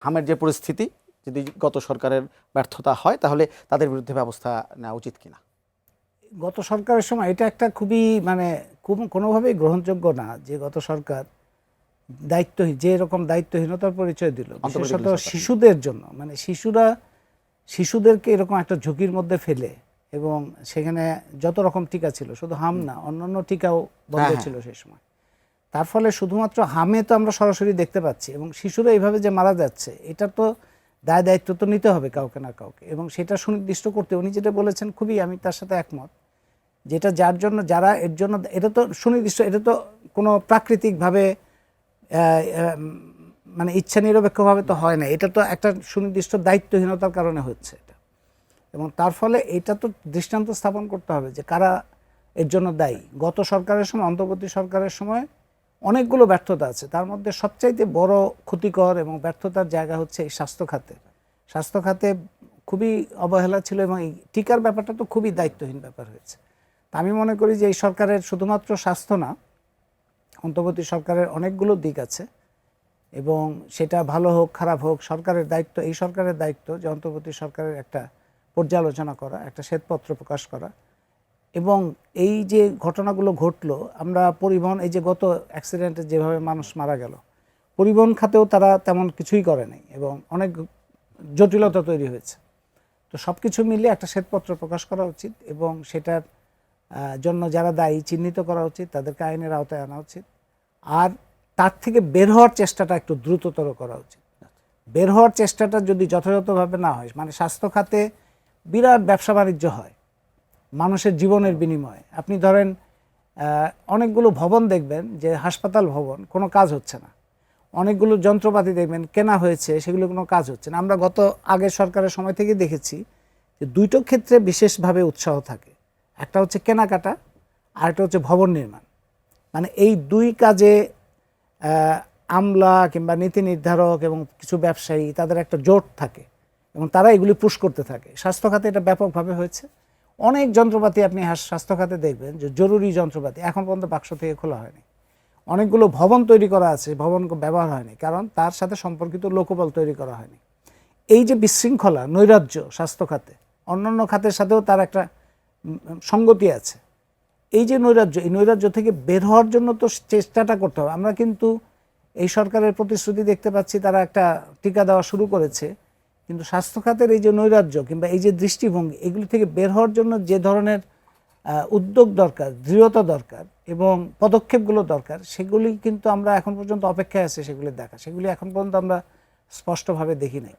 হামের যে পরিস্থিতি, যদি গত সরকারের ব্যর্থতা হয় তাহলে তাদের বিরুদ্ধে ব্যবস্থা নেওয়া উচিত কিনা? গত সরকারের সময় এটা একটা খুবই কোনোভাবেই গ্রহণযোগ্য না যে গত সরকার দায়িত্বহীন, যে এরকম দায়িত্বহীনতার পরিচয় দিল বিশেষত শিশুদের জন্য। শিশুদেরকে এরকম একটা ঝুঁকির মধ্যে ফেলে, এবং সেখানে যত রকম টিকা ছিল, শুধু হাম না অন্যান্য টিকাও বন্ধ ছিল সেই সময়। তার ফলে শুধুমাত্র হামে তো আমরা সরাসরি দেখতে পাচ্ছি, এবং শিশুরা এইভাবে যে মারা যাচ্ছে, এটা তো দায়িত্ব তো নিতে হবে কাউকে না কাউকে, এবং সেটা সুনির্দিষ্ট করতে উনি যেটা বলেছেন খুবই আমি তার সাথে একমত। যেটা যার জন্য যারা এর জন্য, এটা তো সুনির্দিষ্ট, এটা তো কোনো প্রাকৃতিকভাবে মানে ইচ্ছা নিরপেক্ষভাবে তো হয় না, এটা তো একটা সুনির্দিষ্ট দায়িত্বহীনতার কারণে হচ্ছে এটা। এবং তার ফলে এটা তো দৃষ্টান্ত স্থাপন করতে হবে যে কারা এর জন্য দায়ী। গত সরকারের সময়, অন্তর্বর্তী সরকারের সময় অনেকগুলো ব্যর্থতা আছে, তার মধ্যে সবচাইতে বড় ক্ষতিকর এবং ব্যর্থতার জায়গা হচ্ছে এই স্বাস্থ্য খাতে। স্বাস্থ্য খাতে খুবই অবহেলা ছিল, এবং এই টিকার ব্যাপারটা তো খুবই দায়িত্বহীন ব্যাপার হয়েছে। আমি মনে করি যে এই সরকারের শুধুমাত্র স্বাস্থ্য না, অন্তর্বর্তী সরকারের অনেকগুলো দিক আছে, এবং সেটা ভালো হোক খারাপ হোক, সরকারের দায়িত্ব, এই সরকারের দায়িত্ব যে অন্তর্বর্তী সরকারের একটা পর্যালোচনা করা, একটা শ্বেতপত্র প্রকাশ করা। এবং এই যে ঘটনাগুলো ঘটলো, আমরা পরিবহন, এই যে গত অ্যাক্সিডেন্টে যেভাবে মানুষ মারা গেল, পরিবহন খাতেও তারা তেমন কিছুই করে নাই, এবং অনেক জটিলতা তৈরি হয়েছে। তো সব কিছু মিলিয়ে একটা শ্বেতপত্র প্রকাশ করা উচিত, এবং সেটার জন্য যারা দায়ী চিহ্নিত করা উচিত, তাদেরকে আইনের আওতায় আনা উচিত। আর তার থেকে বের হওয়ার চেষ্টাটা একটু দ্রুততর করা উচিত। বের হওয়ার চেষ্টাটা যদি যথাযথভাবে না হয়, মানে স্বাস্থ্য খাতে বিরাট ব্যবসা বাণিজ্য হয় মানুষের জীবনের বিনিময়ে। আপনি ধরেন অনেকগুলো ভবন দেখবেন যে হাসপাতাল ভবন, কোনো কাজ হচ্ছে না। অনেকগুলো যন্ত্রপাতি দেখবেন কেনা হয়েছে, সেগুলো কোনো কাজ হচ্ছে না। আমরা গত আগের সরকারের সময় থেকে দেখেছি যে দুটো ক্ষেত্রে বিশেষভাবে উৎসাহ থাকে, একটা হচ্ছে কেনাকাটা, আর একটা হচ্ছে ভবন নির্মাণ। মানে এই দুই কাজে আমলা কিংবা নীতি নির্ধারক এবং কিছু ব্যবসায়ী, তাদের একটা জোট থাকে, এবং তারা এগুলি পুশ করতে থাকে। স্বাস্থ্য খাতে এটা ব্যাপকভাবে হয়েছে। অনেক যন্ত্রপাতি আপনি স্বাস্থ্য খাতে দেখবেন যে জরুরি যন্ত্রপাতি এখন পর্যন্ত বাক্স থেকে খোলা হয়নি। অনেকগুলো ভবন তৈরি করা আছে, ভবন ব্যবহার হয়নি, কারণ তার সাথে সম্পর্কিত লোকবল তৈরি করা হয়নি। এই যে বিশৃঙ্খলা, নৈরাজ্য স্বাস্থ্য খাতে, অন্যান্য খাতের সাথেও তার একটা সঙ্গতি আছে। এই যে নৈরাজ্য, এই নৈরাজ্য থেকে বের হওয়ার জন্য তো চেষ্টাটা করতে হবে। আমরা কিন্তু এই সরকারের প্রতিশ্রুতি দেখতে পাচ্ছি, তারা একটা টিকা দেওয়া শুরু করেছে, কিন্তু স্বাস্থ্য খাতের এই যে নৈরাজ্য কিংবা এই যে দৃষ্টিভঙ্গি, এগুলি থেকে বের হওয়ার জন্য যে ধরনের উদ্যোগ দরকার, দৃঢ়তা দরকার এবং পদক্ষেপগুলো দরকার, সেগুলি কিন্তু আমরা এখন পর্যন্ত অপেক্ষায় আছে সেগুলি দেখা। সেগুলি এখন পর্যন্ত আমরা স্পষ্টভাবে দেখি নাই।